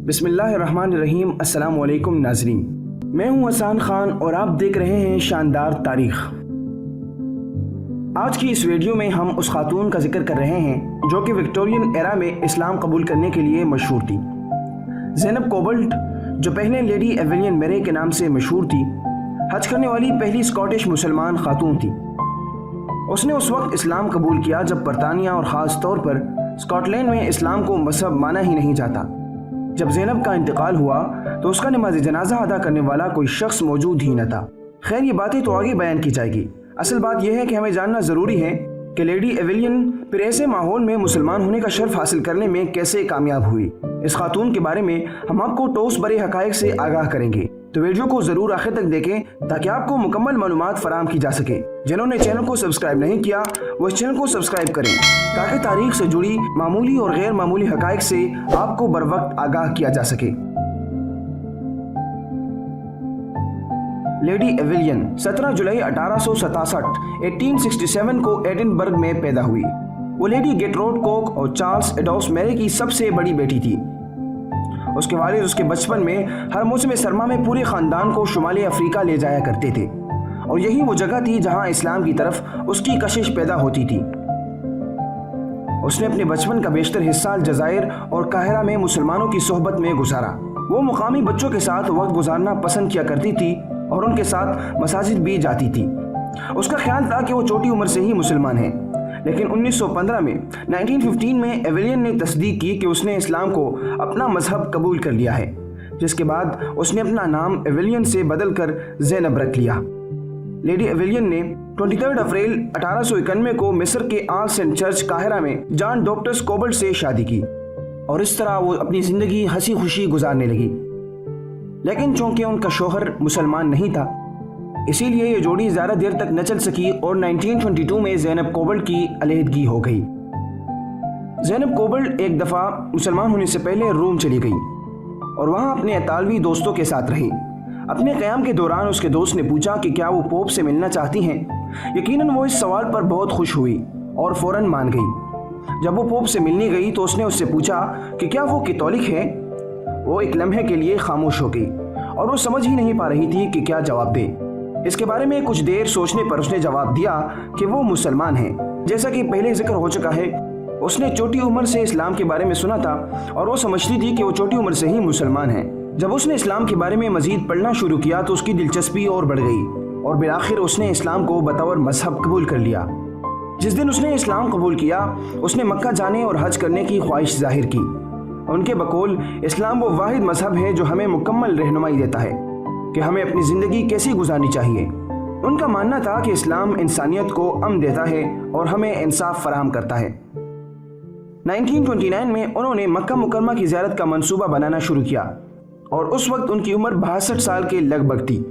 بسم اللہ الرحمن الرحیم۔ السلام علیکم ناظرین، میں ہوں حسان خان اور آپ دیکھ رہے ہیں شاندار تاریخ۔ آج کی اس ویڈیو میں ہم اس خاتون کا ذکر کر رہے ہیں جو کہ وکٹورین ایرا میں اسلام قبول کرنے کے لیے مشہور تھی۔ زینب کوبلٹ، جو پہلے لیڈی ایویلین میرے کے نام سے مشہور تھی، حج کرنے والی پہلی اسکاٹش مسلمان خاتون تھی۔ اس نے اس وقت اسلام قبول کیا جب برطانیہ اور خاص طور پر اسکاٹ لینڈ میں اسلام کو مذہب مانا ہی نہیں جاتا۔ جب زینب کا انتقال ہوا تو اس کا نماز جنازہ ادا کرنے والا کوئی شخص موجود ہی نہ تھا۔ خیر، یہ باتیں تو آگے بیان کی جائے گی۔ اصل بات یہ ہے کہ ہمیں جاننا ضروری ہے کہ لیڈی ایویلین پھر ایسے ماحول میں مسلمان ہونے کا شرف حاصل کرنے میں کیسے کامیاب ہوئی۔ اس خاتون کے بارے میں ہم آپ کو ٹھوس برے حقائق سے آگاہ کریں گے، تو ویڈیو کو ضرور آخر تک دیکھیں تاکہ آپ کو مکمل معلومات فراہم کی جا سکے۔ جنہوں نے چینل کو سبسکرائب نہیں کیا وہ اس چینل کو سبسکرائب کریں تاکہ تاریخ سے جڑی معمولی اور غیر معمولی حقائق سے آپ کو بر وقت آگاہ کیا جا سکے۔ لیڈی ایویلین 17 جولائی 1867 کو ایڈنبرگ میں پیدا ہوئی۔ وہ لیڈی گیٹروڈ کوک اور چارلس ایڈولف میرے کی سب سے بڑی بیٹی تھی۔ اس کے والد اس کے بچپن میں ہر موسم سرما میں پورے خاندان کو شمالی افریقہ لے جایا کرتے تھے، اور یہی وہ جگہ تھی جہاں اسلام کی طرف اس کی کشش پیدا ہوتی تھی۔ اس نے اپنے بچپن کا بیشتر حصہ الجزائر اور قاہرہ میں مسلمانوں کی صحبت میں گزارا۔ وہ مقامی بچوں کے ساتھ وقت گزارنا پسند کیا کرتی تھی اور ان کے ساتھ مساجد بھی جاتی تھی۔ اس کا خیال تھا کہ وہ چھوٹی عمر سے ہی مسلمان ہیں، لیکن 1915 میں ایویلین نے تصدیق کی کہ اس نے اسلام کو اپنا مذہب قبول کر لیا ہے، جس کے بعد اس نے اپنا نام ایویلین سے بدل کر زینب رکھ لیا۔ لیڈی ایویلین نے 23 اپریل 1891 کو مصر کے آل سینٹ چرچ قاہرہ میں جان ڈاکٹرز کوبلٹ سے شادی کی، اور اس طرح وہ اپنی زندگی ہنسی خوشی گزارنے لگی۔ لیکن چونکہ ان کا شوہر مسلمان نہیں تھا، اسی لیے یہ جوڑی زیادہ دیر تک نہ چل سکی اور 1922 میں زینب کوبلٹ کی علیحدگی ہو گئی۔ زینب کوبلٹ ایک دفعہ مسلمان ہونے سے پہلے روم چلی گئی اور وہاں اپنے اطالوی دوستوں کے ساتھ رہی۔ اپنے قیام کے دوران اس کے دوست نے پوچھا کہ کیا وہ پوپ سے ملنا چاہتی ہیں۔ یقیناً وہ اس سوال پر بہت خوش ہوئی اور فوراً مان گئی۔ جب وہ پوپ سے ملنے گئی تو اس نے اس سے پوچھا کہ کیا وہ کیتھولک ہے۔ وہ ایک لمحے کے لیے خاموش ہو گئی اور وہ سمجھ ہی نہیں پا رہی تھی کہ کیا جواب دے۔ اس کے بارے میں کچھ دیر سوچنے پر اس نے جواب دیا کہ وہ مسلمان ہیں۔ جیسا کہ پہلے ذکر ہو چکا ہے، اس نے چھوٹی عمر سے اسلام کے بارے میں سنا تھا اور وہ سمجھتی تھی کہ وہ چھوٹی عمر سے ہی مسلمان ہیں۔ جب اس نے اسلام کے بارے میں مزید پڑھنا شروع کیا تو اس کی دلچسپی اور بڑھ گئی اور بالآخر اس نے اسلام کو بطور مذہب قبول کر لیا۔ جس دن اس نے اسلام قبول کیا، اس نے مکہ جانے اور حج کرنے کی خواہش ظاہر کی۔ ان کے بقول اسلام وہ واحد مذہب ہے جو ہمیں مکمل رہنمائی دیتا ہے کہ ہمیں اپنی زندگی کیسی گزارنی چاہیے۔ ان کا ماننا تھا کہ اسلام انسانیت کو امن دیتا ہے اور ہمیں انصاف فراہم کرتا ہے۔ 1929 میں انہوں نے مکہ مکرمہ کی زیارت کا منصوبہ بنانا شروع کیا اور اس وقت ان کی عمر 62 سال کے لگ بھگ تھی۔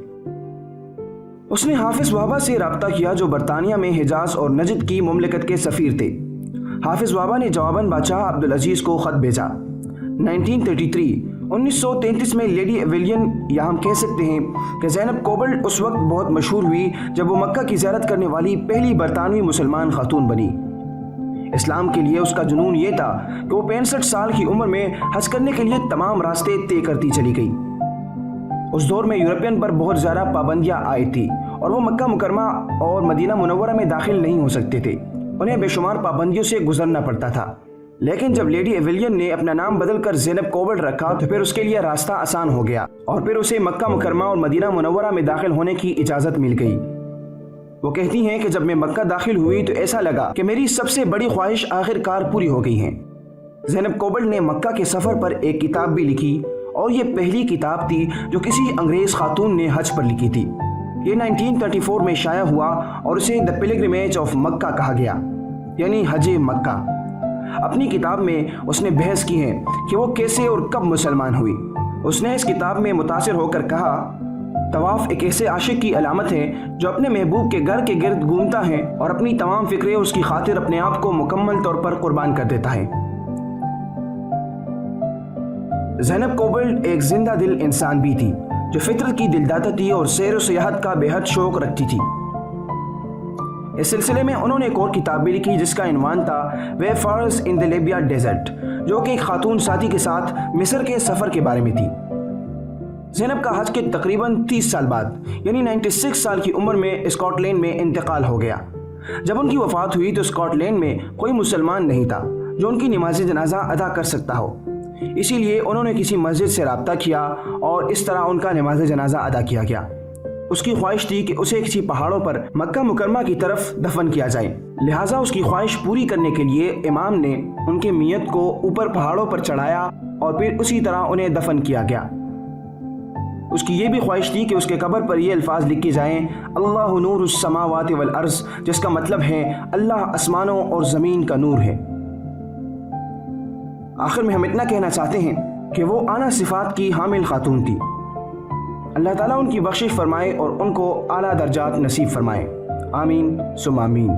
اس نے حافظ وہبہ سے رابطہ کیا جو برطانیہ میں حجاز اور نجد کی مملکت کے سفیر تھے۔ حافظ وہبہ نے جواباً بادشاہ عبدالعزیز کو خط بھیجا۔ 1933 میں لیڈی ایویلین، یا ہم کہہ سکتے ہیں کہ زینب کوبلٹ، اس وقت بہت مشہور ہوئی جب وہ مکہ کی زیارت کرنے والی پہلی برطانوی مسلمان خاتون بنی۔ اسلام کے لیے اس کا جنون یہ تھا کہ وہ 65 سال کی عمر میں حج کرنے کے لیے تمام راستے طے کرتی چلی گئی۔ اس دور میں یورپین پر بہت زیادہ پابندیاں عائد تھی اور وہ مکہ مکرمہ اور مدینہ منورہ میں داخل نہیں ہو سکتے تھے۔ انہیں بے شمار پابندیوں سے گزرنا پڑتا تھا۔ لیکن جب لیڈی ایویلین نے اپنا نام بدل کر زینب کوبلٹ رکھا تو پھر اس کے لیے راستہ آسان ہو گیا اور پھر اسے مکہ مکرمہ اور مدینہ منورہ میں داخل ہونے کی اجازت مل گئی۔ وہ کہتی ہیں کہ جب میں مکہ داخل ہوئی تو ایسا لگا کہ میری سب سے بڑی خواہش آخر کار پوری ہو گئی ہے۔ زینب کوبلٹ نے مکہ کے سفر پر ایک کتاب بھی لکھی اور یہ پہلی کتاب تھی جو کسی انگریز خاتون نے حج پر لکھی تھی۔ یہ 1934 میں شائع ہوا اور اسے دی پلگرمیج آف مکہ کہا گیا، یعنی حج مکہ۔ اپنی کتاب میں اس نے بحث کی ہے کہ وہ کیسے اور کب مسلمان ہوئی۔ اس نے اس کتاب میں متاثر ہو کر کہا، طواف ایک ایسے عاشق کی علامت ہے جو اپنے محبوب کے گھر کے گرد گھومتا ہے اور اپنی تمام فکریں اس کی خاطر اپنے آپ کو مکمل طور پر قربان کر دیتا ہے۔ زینب کوبلٹ ایک زندہ دل انسان بھی تھی جو فطرت کی دلدادہ تھی اور سیر و سیاحت کا بے حد شوق رکھتی تھی۔ اس سلسلے میں انہوں نے ایک اور کتاب بھی لکھی جس کا عنوان تھا وے فارس ان دی لیبیا ڈیزرٹ، جو کہ ایک خاتون ساتھی کے ساتھ مصر کے سفر کے بارے میں تھی۔ زینب کا حج کے تقریباً 30 سال بعد یعنی 96 سال کی عمر میں اسکاٹ لینڈ میں انتقال ہو گیا۔ جب ان کی وفات ہوئی تو اسکاٹ لینڈ میں کوئی مسلمان نہیں تھا جو ان کی نماز جنازہ ادا کر سکتا ہو، اسی لیے انہوں نے کسی مسجد سے رابطہ کیا اور اس طرح ان کا نماز جنازہ ادا کیا گیا۔ اس کی خواہش تھی کہ اسے کسی پہاڑوں پر مکہ مکرمہ کی طرف دفن کیا جائے، لہٰذا اس کی خواہش پوری کرنے کے لیے امام نے ان کے میت کو اوپر پہاڑوں پر چڑھایا اور پھر اسی طرح انہیں دفن کیا گیا۔ اس کی یہ بھی خواہش تھی کہ اس کے قبر پر یہ الفاظ لکھے جائیں، اللہ نور السماوات والارض، جس کا مطلب ہے اللہ آسمانوں اور زمین کا نور ہے۔ آخر میں ہم اتنا کہنا چاہتے ہیں کہ وہ اعلیٰ صفات کی حامل خاتون تھی۔ اللہ تعالیٰ ان کی بخشش فرمائے اور ان کو اعلیٰ درجات نصیب فرمائے، آمین ثم آمین۔